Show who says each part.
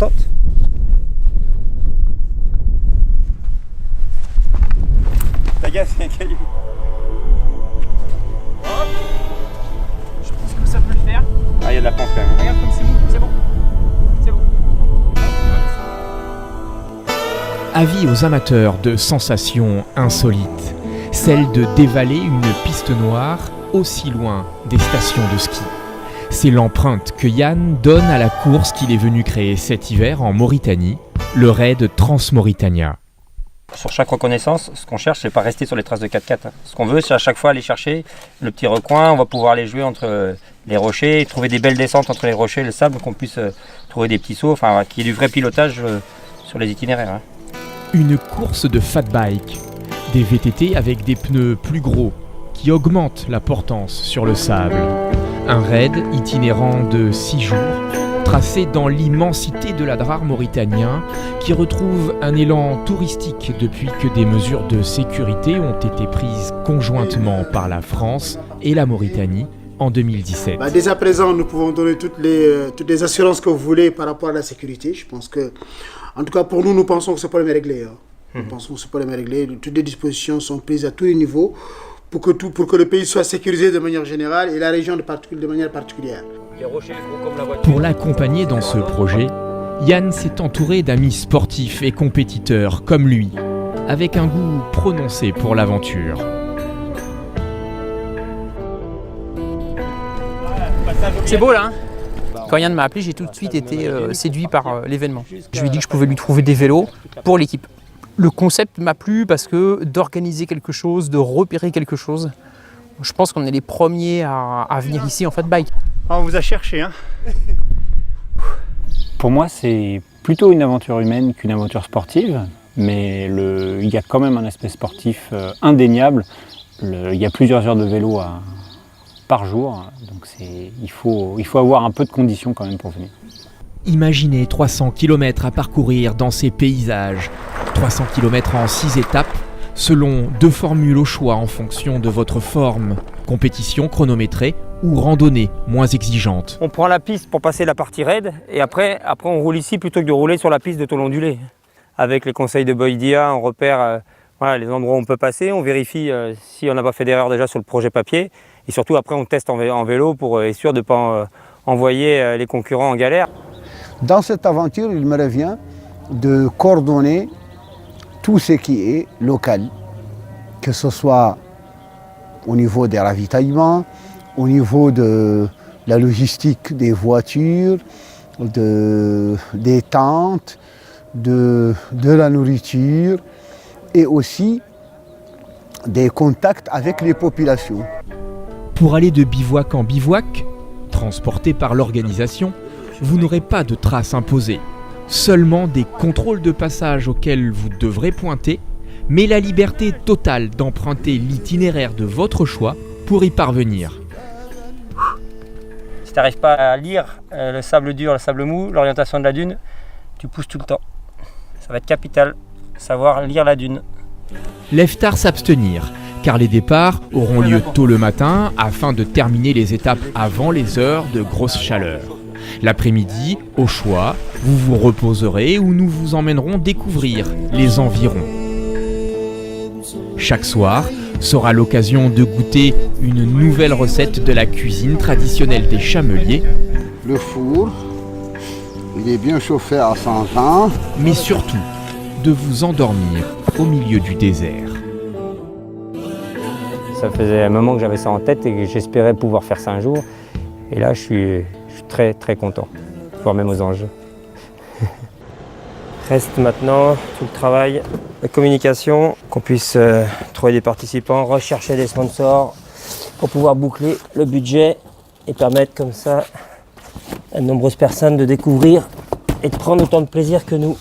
Speaker 1: contente. Ta gaffe, il y a un caillou.
Speaker 2: Je pense que ça peut le faire.
Speaker 1: Ah, il y a de la pente quand même.
Speaker 2: Regarde comme c'est bon, c'est bon. C'est bon.
Speaker 3: Avis aux amateurs de sensations insolites, celle de dévaler une piste noire aussi loin des stations de ski. C'est l'empreinte que Yann donne à la course qu'il est venu créer cet hiver en Mauritanie, le raid Transmauritania.
Speaker 1: Sur chaque reconnaissance, ce qu'on cherche, c'est pas rester sur les traces de 4x4. Ce qu'on veut, c'est à chaque fois aller chercher le petit recoin. On va pouvoir aller jouer entre les rochers, trouver des belles descentes entre les rochers et le sable, qu'on puisse trouver des petits sauts, enfin qu'il y ait du vrai pilotage sur les itinéraires.
Speaker 3: Une course de fat bike, des VTT avec des pneus plus gros qui augmentent la portance sur le sable. Un raid itinérant de 6 jours, tracé dans l'immensité de l'Adrar mauritanien, qui retrouve un élan touristique depuis que des mesures de sécurité ont été prises conjointement par la France et la Mauritanie en 2017.
Speaker 4: Dès à présent, nous pouvons donner toutes les assurances que vous voulez par rapport à la sécurité. Je pense que, en tout cas pour nous, nous pensons que ce problème est réglé. Nous pensons que ce problème est réglé. Toutes les dispositions sont prises à tous les niveaux pour que le pays soit sécurisé de manière générale et la région de manière particulière.
Speaker 3: Pour l'accompagner dans ce projet, Yann s'est entouré d'amis sportifs et compétiteurs comme lui, avec un goût prononcé pour l'aventure.
Speaker 2: C'est beau là, hein. Quand Yann m'a appelé, j'ai tout de suite été séduit par l'événement. Je lui ai dit que je pouvais lui trouver des vélos pour l'équipe. Le concept m'a plu parce que d'organiser quelque chose, de repérer quelque chose, je pense qu'on est les premiers à venir ici en fat bike.
Speaker 1: On vous a cherché, hein.
Speaker 5: Pour moi, c'est plutôt une aventure humaine qu'une aventure sportive, mais il y a quand même un aspect sportif indéniable. Il y a plusieurs heures de vélo par jour, donc il faut avoir un peu de conditions quand même pour venir.
Speaker 3: Imaginez 300 km à parcourir dans ces paysages, 300 km en 6 étapes, selon 2 formules au choix en fonction de votre forme, compétition chronométrée ou randonnée moins exigeante.
Speaker 1: On prend la piste pour passer la partie raid et après on roule ici plutôt que de rouler sur la piste de tôle ondulée. Avec les conseils de Boydia, on repère les endroits où on peut passer, on vérifie si on n'a pas fait d'erreur déjà sur le projet papier et surtout après on teste en vélo pour être sûr de ne pas envoyer les concurrents en galère.
Speaker 6: Dans cette aventure, il me revient de coordonner tout ce qui est local, que ce soit au niveau des ravitaillements, au niveau de la logistique des voitures, des tentes, de la nourriture et aussi des contacts avec les populations.
Speaker 3: Pour aller de bivouac en bivouac, transporté par l'organisation, vous n'aurez pas de traces imposées, seulement des contrôles de passage auxquels vous devrez pointer, mais la liberté totale d'emprunter l'itinéraire de votre choix pour y parvenir.
Speaker 1: Si tu n'arrives pas à lire le sable dur, le sable mou, l'orientation de la dune, tu pousses tout le temps. Ça va être capital, savoir lire la dune.
Speaker 3: Lève tard s'abstenir, car les départs auront lieu tôt le matin afin de terminer les étapes avant les heures de grosse chaleur. L'après-midi, au choix, vous vous reposerez ou nous vous emmènerons découvrir les environs. Chaque soir sera l'occasion de goûter une nouvelle recette de la cuisine traditionnelle des Chameliers.
Speaker 6: Le four, il est bien chauffé à 120.
Speaker 3: Mais surtout, de vous endormir au milieu du désert.
Speaker 1: Ça faisait un moment que j'avais ça en tête et que j'espérais pouvoir faire ça un jour. Et là, je suis très très content, voire même aux anges. Reste maintenant tout le travail, la communication, qu'on puisse trouver des participants, rechercher des sponsors pour pouvoir boucler le budget et permettre comme ça à de nombreuses personnes de découvrir et de prendre autant de plaisir que nous.